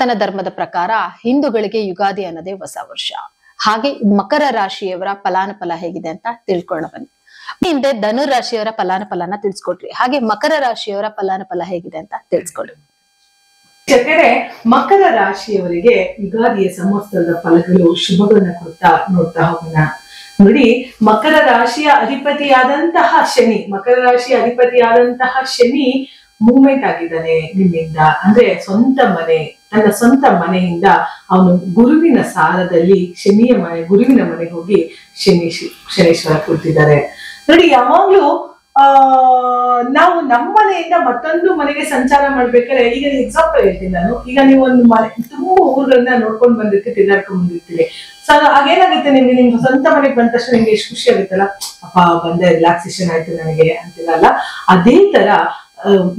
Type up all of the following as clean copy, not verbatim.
ಸನಾತನ ಧರ್ಮದ ಪ್ರಕಾರ ಹಿಂದೂಗಳಿಗೆ ಯುಗಾದಿ ಅನ್ನೋದೇ ಹೊಸ ವರ್ಷ. ಹಾಗೆ ಮಕರ ರಾಶಿಯವರ ಫಲಾನುಫಲ ಹೇಗಿದೆ ಅಂತ ತಿಳ್ಕೊಳ್ಳೋಣ ಬನ್ನಿ. ಹಿಂದೆ ಧನು ರಾಶಿಯವರ ಫಲಾನುಫಲನ ತಿಳಿಸ್ಕೊಟ್ರಿ, ಹಾಗೆ ಮಕರ ರಾಶಿಯವರ ಫಲಾನುಫಲ ಹೇಗಿದೆ ಅಂತ ತಿಳಿಸ್ಕೊಡಿ. ಜೊತೆಗೆ ಮಕರ ರಾಶಿಯವರಿಗೆ ಯುಗಾದಿಯ ಸಂವತ್ಸರದ ಫಲಗಳು ಶುಭಗಳನ್ನ ಕೊಡ್ತಾ ನೋಡ್ತಾ ಹೋಗೋಣ. ನೋಡಿ, ಮಕರ ರಾಶಿಯ ಅಧಿಪತಿಯಾದಂತಹ ಶನಿ ಮೂವ್ಮೆಂಟ್ ಆಗಿದ್ದಾನೆ ನಿಮ್ಮಿಂದ. ಅಂದ್ರೆ ತನ್ನ ಸ್ವಂತ ಮನೆಯಿಂದ ಅವನು ಗುರುವಿನ ಸಾರದಲ್ಲಿ ಗುರುವಿನ ಮನೆಗೆ ಹೋಗಿ ಶನೀಶ್ವರ ಕೂತಿದ್ದಾರೆ. ನೋಡಿ, ಯಾವಾಗ್ಲೂ ನಾವು ನಮ್ಮ ಮನೆಯಿಂದ ಮತ್ತೊಂದು ಮನೆಗೆ ಸಂಚಾರ ಮಾಡ್ಬೇಕಾದ್ರೆ, ಈಗ ಎಕ್ಸಾಂಪಲ್ ಹೇಳ್ತೀನಿ ನಾನು. ಈಗ ನೀವು ಒಂದು ಮನೆ ತುಂಬಾ ಊರುಗಳನ್ನ ನೋಡ್ಕೊಂಡ್ ಬಂದಿರ್ತೀವಿ, ತಿರ್ಗಾಡ್ಕೊಂಡ್ ಬಂದಿರ್ತೀವಿ. ಸೊ ಆಗೇನಾಗುತ್ತೆ, ನಿಮ್ ಸ್ವಂತ ಮನೆಗೆ ಬಂದ ತಕ್ಷಣ ನಿಮ್ಗೆ ಎಷ್ಟು ಖುಷಿ ಆಗುತ್ತಲ್ಲ, ಅಪ್ಪ ಬಂದೆ ರಿಲ್ಯಾಕ್ಸೇಷನ್ ಆಯ್ತು ನನಗೆ ಅಂತಿಲ್ಲ. ಅದೇ ತರ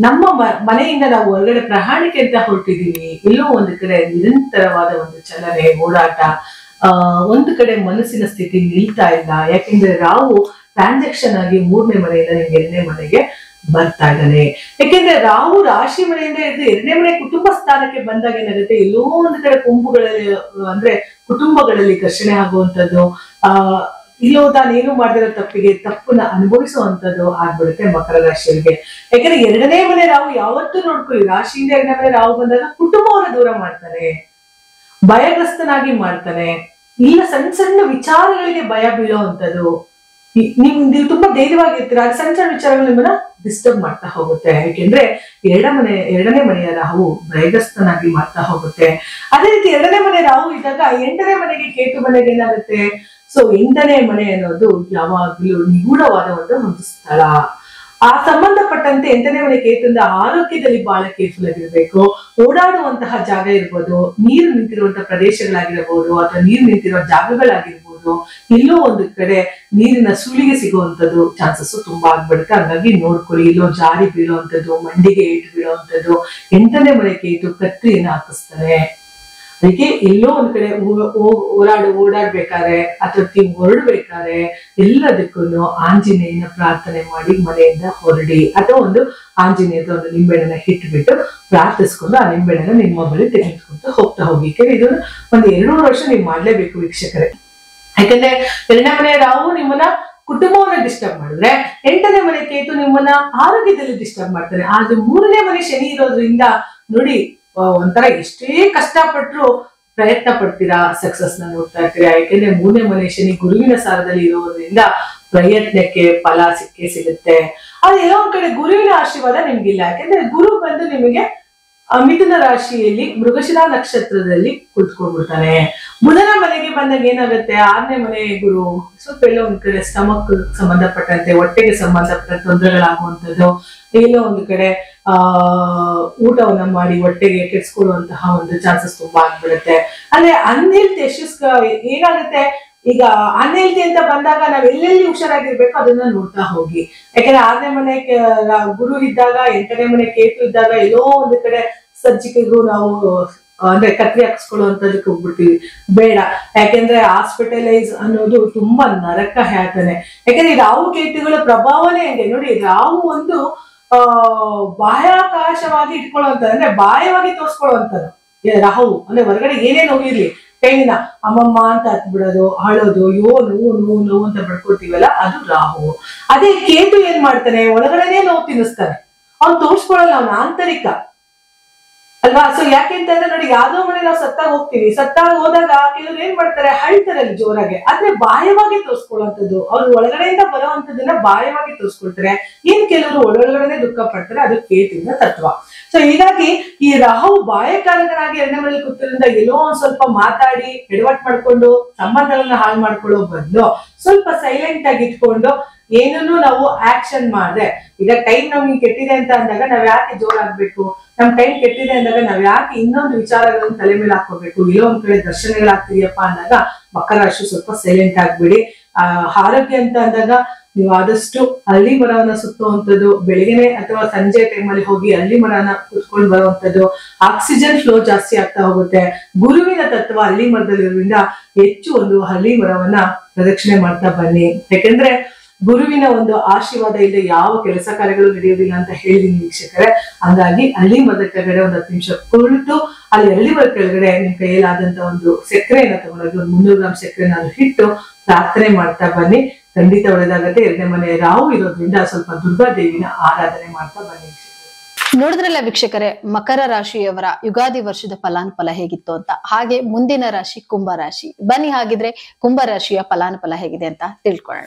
ನಮ್ಮ ಮನೆಯಿಂದ ನಾವು ಹೊರಗಡೆ ಪ್ರಯಾಣಕ್ಕೆ ಅಂತ ಹೊರಟಿದೀವಿ. ಎಲ್ಲೋ ಒಂದು ಕಡೆ ನಿರಂತರವಾದ ಒಂದು ಚಲನೆ, ಓಡಾಟ, ಒಂದು ಕಡೆ ಮನಸ್ಸಿನ ಸ್ಥಿತಿ ನಿಲ್ತಾ ಇಲ್ಲ. ಯಾಕೆಂದ್ರೆ ರಾಹು ಟ್ರಾನ್ಸಾಕ್ಷನ್ ಆಗಿ 3ನೇ ಮನೆಯಿಂದ ನಿಮ್ಗೆ 2ನೇ ಮನೆಗೆ ಬರ್ತಾ ಇದ್ದಾನೆ. ಯಾಕೆಂದ್ರೆ ರಾಹು ರಾಶಿ ಮನೆಯಿಂದ ಇದ್ದು 2ನೇ ಮನೆ ಕುಟುಂಬ ಸ್ಥಾನಕ್ಕೆ ಬಂದಾಗ ಏನಾಗುತ್ತೆ, ಎಲ್ಲೋ ಒಂದು ಕಡೆ ಅಂದ್ರೆ ಕುಟುಂಬಗಳಲ್ಲಿ ಘರ್ಷಣೆ ಆಗುವಂಥದ್ದು, ಇಲ್ಲೋ ತಾನೇನು ಮಾಡಿದಿರೋ ತಪ್ಪನ್ನ ಅನುಭವಿಸುವಂತದ್ದು ಆಗ್ಬಿಡುತ್ತೆ ಮಕರ ರಾಶಿಯವರಿಗೆ. ಯಾಕಂದ್ರೆ 2ನೇ ಮನೆ ರಾಹು ಯಾವತ್ತೂ ನೋಡ್ಕೊಳ್ಳಿ, ರಾಶಿಯಿಂದ 2ನೇ ಮನೆ ರಾಹು ಬಂದಾಗ ಕುಟುಂಬವನ್ನ ದೂರ ಮಾಡ್ತಾನೆ, ಭಯಗ್ರಸ್ತನಾಗಿ ಮಾಡ್ತಾನೆ. ಇಲ್ಲ ಸಣ್ಣ ಸಣ್ಣ ವಿಚಾರಗಳಿಗೆ ಭಯ ಬೀಳೋವಂಥದ್ದು. ನೀವು ತುಂಬಾ ಧೈರ್ಯವಾಗಿರ್ತೀರ, ಸಣ್ಣ ಸಣ್ಣ ವಿಚಾರಗಳು ನಿಮ್ಮನ್ನ ಡಿಸ್ಟರ್ಬ್ ಮಾಡ್ತಾ ಹೋಗುತ್ತೆ. ಯಾಕೆಂದ್ರೆ 2ನೇ ಮನೆಯ ರಾಹು ಭಯಗ್ರಸ್ತನಾಗಿ ಮಾಡ್ತಾ ಹೋಗುತ್ತೆ. ಅದೇ ರೀತಿ 2ನೇ ಮನೆ ರಾಹು ಇದ್ದಾಗ 8ನೇ ಮನೆಗೆ ಕೇತು ಮನೆಗೆ ಏನಾಗುತ್ತೆ. ಸೊ 8ನೇ ಮನೆ ಅನ್ನೋದು ಯಾವಾಗ್ಲೂ ನಿಗೂಢವಾದ ಒಂದು ಸ್ಥಳ. ಆ ಸಂಬಂಧಪಟ್ಟಂತೆ 8ನೇ ಮನೆ ಕೇತುಂದ ಆರೋಗ್ಯದಲ್ಲಿ ಬಹಳ ಕೇರ್ಫುಲ್ ಆಗಿರ್ಬೇಕು. ಓಡಾಡುವಂತಹ ಜಾಗ ಇರ್ಬೋದು, ನೀರು ನಿಂತಿರುವಂತಹ ಪ್ರದೇಶಗಳಾಗಿರ್ಬೋದು, ಅಥವಾ ನೀರು ನಿಂತಿರುವ ಜಾಗಗಳಾಗಿರ್ಬೋದು, ಎಲ್ಲೋ ಒಂದು ಕಡೆ ನೀರಿನ ಸುಳಿಗೆ ಸಿಗುವಂತದ್ದು ಚಾನ್ಸಸ್ ತುಂಬಾ ಆಗ್ಬಿಡುತ್ತೆ. ಹಾಗಾಗಿ ನೋಡ್ಕೊಳ್ಳಿ, ಇಲ್ಲೋ ಜಾರಿ ಬೀಳುವಂಥದ್ದು, ಮಂಡಿಗೆ ಏಟು ಬೀಳುವಂಥದ್ದು. 8ನೇ ಮನೆ ಕೇತು ಕತ್ರಿಯನ್ನು ಹಾಕಿಸ್ತಾನೆ. ಅದಕ್ಕೆ ಎಲ್ಲೋ ಒಂದ್ ಕಡೆ ಓಡಾಡ್ಬೇಕಾದ್ರೆ ಅಥವಾ ಹೊರಡ್ಬೇಕಾದ್ರೆ ಎಲ್ಲದಕ್ಕೂ ಆಂಜನೇಯನ ಪ್ರಾರ್ಥನೆ ಮಾಡಿ ಮನೆಯಿಂದ ಹೊರಡಿ, ಅಥವಾ ಒಂದು ಆಂಜನೇಯದ ಒಂದು ನಿಂಬೆಹಣ್ಣನ್ನ ಇಟ್ಬಿಟ್ಟು ಪ್ರಾರ್ಥಿಸ್ಕೊಂಡು ಆ ನಿಂಬೆಹಣ್ಣನ್ನ ನಿಮ್ಮ ಬಳಿ ತೆಗೆದುಕೊಂಡು ಹೋಗ್ತಾ ಹೋಗಿ. ಇದು ಒಂದು 2 ವರ್ಷ ನೀವು ಮಾಡ್ಲೇಬೇಕು ವೀಕ್ಷಕರೇ. ಯಾಕಂದ್ರೆ 2ನೇ ಮನೆ ರಾಹು ನಿಮ್ಮನ್ನ ಕುಟುಂಬವನ್ನ ಡಿಸ್ಟರ್ಬ್ ಮಾಡಿದ್ರೆ, 8ನೇ ಮನೆ ಕೇತು ನಿಮ್ಮನ್ನ ಆರೋಗ್ಯದಲ್ಲಿ ಡಿಸ್ಟರ್ಬ್ ಮಾಡ್ತಾರೆ. ಆದ್ರೆ 3ನೇ ಮನೆ ಶನಿ ಇರೋದ್ರಿಂದ ನೋಡಿ, ಒಂಥರ ಎಷ್ಟೇ ಕಷ್ಟಪಟ್ಟರು ಪ್ರಯತ್ನ ಪಡ್ತೀರಾ, ಸಕ್ಸಸ್ ನ ನೋಡ್ತಾ ಇರ್ತೀರಾ. ಯಾಕೆಂದ್ರೆ 3ನೇ ಮನೆ ಶನಿ ಗುರುವಿನ ಸಾರದಲ್ಲಿ ಇರೋದ್ರಿಂದ ಪ್ರಯತ್ನಕ್ಕೆ ಫಲ ಸಿಗುತ್ತೆ. ಆದ್ರೆ ಎಲ್ಲೋ ಒಂದ್ ಕಡೆ ಗುರುವಿನ ಆಶೀರ್ವಾದ ನಿಮ್ಗಿಲ್ಲ. ಯಾಕೆಂದ್ರೆ ಗುರು ಬಂದು ನಿಮಗೆ ಮಿಥುನ ರಾಶಿಯಲ್ಲಿ ಮೃಗಶಿರಾ ನಕ್ಷತ್ರದಲ್ಲಿ ಕುಳಿತುಕೊಂಡ್ಬಿಡ್ತಾನೆ. ಬುಧನ ಮನೆಗೆ ಬಂದಾಗ ಏನಾಗುತ್ತೆ, 6ನೇ ಮನೆ ಗುರು ಸ್ವಲ್ಪ ಎಲ್ಲೋ ಒಂದ್ ಕಡೆ ಸ್ಟಮಕ್ ಸಂಬಂಧಪಟ್ಟಂತೆ, ಹೊಟ್ಟೆಗೆ ಸಂಬಂಧಪಟ್ಟ ತೊಂದರೆಗಳಾಗುವಂಥದ್ದು, ಎಲ್ಲೋ ಒಂದು ಕಡೆ ಊಟವನ್ನ ಮಾಡಿ ಹೊಟ್ಟೆಗೆ ಕೆಡ್ಸ್ಕೊಳ್ಳುವಂತಹ ಒಂದು ಚಾನ್ಸಸ್ ತುಂಬಾ ಆಗ್ಬಿಡುತ್ತೆ. ಅಂದ್ರೆ ಅನ್ಹೆಲ್ತಿ ಏನಾಗುತ್ತೆ, ಈಗ ಅನ್ಹೆಲ್ತಿ ಅಂತ ಬಂದಾಗ ನಾವ್ ಎಲ್ಲೆಲ್ಲಿ ಹುಷಾರಾಗಿರ್ಬೇಕು ಅದನ್ನ ನೋಡ್ತಾ ಹೋಗಿ. ಯಾಕಂದ್ರೆ 6ನೇ ಮನೆ ಗುರು ಇದ್ದಾಗ, 8ನೇ ಮನೆ ಕೇತು ಇದ್ದಾಗ ಎಲ್ಲೋ ಒಂದು ಕಡೆ ಸರ್ಜಿಕಲ್ಗೂ ನಾವು ಅಂದ್ರೆ ಕತ್ರಿ ಹಾಕಿಸ್ಕೊಳ್ಳುವಂತದಕ್ಕೆ ಹೋಗ್ಬಿಡ್ತೀವಿ, ಬೇಡ. ಯಾಕೆಂದ್ರೆ ಹಾಸ್ಪಿಟಲೈಸ್ ಅನ್ನೋದು ತುಂಬಾ ನರಕ ಯಾತನೆ. ಯಾಕಂದ್ರೆ ರಾಹು ಕೇತುಗಳ ಪ್ರಭಾವನೆ ಹಂಗೆ. ನೋಡಿ, ರಾಹು ಒಂದು ಬಾಹ್ಯಾಕಾಶವಾಗಿ ಇಟ್ಕೊಳ್ಳುವಂಥದ್ದು, ಅಂದ್ರೆ ಬಾಹ್ಯವಾಗಿ ತೋರ್ಸ್ಕೊಳ್ಳುವಂಥದ್ದು ರಾಹು. ಅಂದ್ರೆ ಹೊರಗಡೆ ಏನೇನು ಹೋಗಿರ್ಲಿ, ಕೈನ ಅಮ್ಮಮ್ಮ ಅಂತ ಹತ್ಬಿಡೋದು, ಅಳೋದು, ನೋವು ಅಂತ ಬಡ್ಕೊಳ್ತೀವಲ್ಲ, ಅದು ರಾಹು. ಅದೇ ಕೇತು ಏನ್ ಮಾಡ್ತಾನೆ, ಒಳಗಡೆನೆ ನೋವು ತಿನ್ನಿಸ್ತಾನೆ. ಅವ್ನು ತೋರ್ಸ್ಕೊಳ್ಳಲ್ಲ, ಅವನ ಆಂತರಿಕ ಅಲ್ವಾ. ಸೊ ಯಾಕೆಂತಂದ್ರೆ ನೋಡಿ, ಯಾವ್ದೋ ಮನೆ ನಾವು ಸತ್ತಾಗ ಹೋದಾಗ ಕೆಲವ್ರು ಏನ್ ಮಾಡ್ತಾರೆ, ಹಳ್ತಾರೆ ಅಲ್ಲಿ ಜೋರಾಗೆ. ಆದ್ರೆ ಬಾಹ್ಯವಾಗಿ ತೋರ್ಸ್ಕೊಳ್ಳುವಂಥದ್ದು, ಅವ್ರು ಒಳಗಡೆಯಿಂದ ಬರುವಂತದನ್ನ ಬಾಹ್ಯವಾಗಿ ತೋರ್ಸ್ಕೊಳ್ತಾರೆ. ಕೆಲವರು ಒಳಗಡೆನೆ ದುಃಖ ಪಡ್ತಾರೆ, ಅದು ಕೇತಿನ ತತ್ವ. ಸೊ ಹೀಗಾಗಿ ಈ ರಾಹು ಬಾಹ್ಯಕಾರಕನಾಗಿ 2ನೇ ಮನೆಯಲ್ಲಿ ಕೂತಿರೋದ್ರಿಂದ ಎಲ್ಲೋ ಒಂದ್ ಸ್ವಲ್ಪ ಮಾತಾಡಿ ಎಡವಟ್ ಮಾಡ್ಕೊಂಡು ಸಂಬಂಧಗಳನ್ನ ಹಾಳು ಮಾಡ್ಕೊಳ್ಳೋ ಬದಲು ಸ್ವಲ್ಪ ಸೈಲೆಂಟ್ ಆಗಿ ಇಟ್ಕೊಂಡು ಏನನ್ನು ನಾವು ಆಕ್ಷನ್ ಮಾಡಿದ್ರೆ, ಈಗ ಟೈಮ್ ನಮ್ಗೆ ಕೆಟ್ಟಿದೆ ಅಂತ ಅಂದಾಗ ನಾವ್ ಯಾಕೆ ಜೋರಾಗ್ಬೇಕು, ನಮ್ ಟೈಮ್ ಕೆಟ್ಟಿದೆ ಅಂದಾಗ ನಾವ್ ಯಾಕೆ ಇನ್ನೊಂದು ವಿಚಾರಗಳನ್ನ ತಲೆ ಮೇಲೆ ಹಾಕೋಬೇಕು, ಎಲ್ಲೋ ಒಂದ್ ಕಡೆ ದರ್ಶನಗಳಾಗ್ತಿದೆಯಪ್ಪ ಅಂದಾಗ ಮಕರ ರಾಶಿ ಸ್ವಲ್ಪ ಸೈಲೆಂಟ್ ಆಗ್ಬಿಡಿ. ಆರೋಗ್ಯ ಅಂತ ಅಂದಾಗ ನೀವು ಆದಷ್ಟು ಹಳ್ಳಿ ಮರವನ್ನ ಸುತ್ತುವಂಥದ್ದು, ಬೆಳಗ್ಗೆನೆ ಅಥವಾ ಸಂಜೆ ಟೈಮಲ್ಲಿ ಹೋಗಿ ಹಳ್ಳಿ ಮರನ ಕುತ್ಕೊಂಡು ಬರುವಂತದ್ದು, ಆಕ್ಸಿಜನ್ ಫ್ಲೋ ಜಾಸ್ತಿ ಆಗ್ತಾ ಹೋಗುತ್ತೆ. ಗುರುವಿನ ತತ್ವ ಹಳ್ಳಿ ಮರದಲ್ಲಿರೋದ್ರಿಂದ ಹೆಚ್ಚು ಒಂದು ಹಳ್ಳಿ ಮರವನ್ನ ಪ್ರದಕ್ಷಿಣೆ ಮಾಡ್ತಾ ಬನ್ನಿ. ಯಾಕೆಂದ್ರೆ ಗುರುವಿನ ಒಂದು ಆಶೀರ್ವಾದ ಇಲ್ಲದೆ ಯಾವ ಕೆಲಸ ಕಾರ್ಯಗಳು ನಡೆಯುವುದಿಲ್ಲ ಅಂತ ಹೇಳಿದೀನಿ ವೀಕ್ಷಕರೇ. ಹಂಗಾಗಿ ಅಲ್ಲಿ ಮರದ ಕೆಳಗಡೆ ಒಂದು 10 ನಿಮಿಷ ಕುಳಿತು ಅಲ್ಲಿ ಅರಳಿ ಮರದ ಕೆಳಗಡೆ ನಿಮ್ ಕೈಯಲ್ಲಾದಂತ ಒಂದು ಸಕ್ಕರೆಯನ್ನ ತಗೊಂಡೋಗಿ ಒಂದು 300 ಗ್ರಾಂ ಸಕ್ಕರೆನ ಅಲ್ಲಿ ಇಟ್ಟು ಪ್ರಾರ್ಥನೆ ಮಾಡ್ತಾ ಬನ್ನಿ. ಖಂಡಿತ ಒಳ್ಳೆದಾಗತ್ತೆ. 2ನೇ ಮನೆ ರಾಹು ಇರೋದ್ರಿಂದ ಸ್ವಲ್ಪ ದುರ್ಗಾ ದೇವಿನ ಆರಾಧನೆ ಮಾಡ್ತಾ ಬನ್ನಿ. ನೋಡಿದ್ರಲ್ಲ ವೀಕ್ಷಕರೇ, ಮಕರ ರಾಶಿಯವರ ಯುಗಾದಿ ವರ್ಷದ ಫಲಾನುಫಲ ಹೇಗಿತ್ತು ಅಂತ. ಹಾಗೆ ಮುಂದಿನ ರಾಶಿ ಕುಂಭ ರಾಶಿ. ಬನ್ನಿ ಹಾಗಿದ್ರೆ ಕುಂಭ ರಾಶಿಯ ಫಲಾನುಫಲ ಹೇಗಿದೆ ಅಂತ ತಿಳ್ಕೊಳ್ಳೋಣ.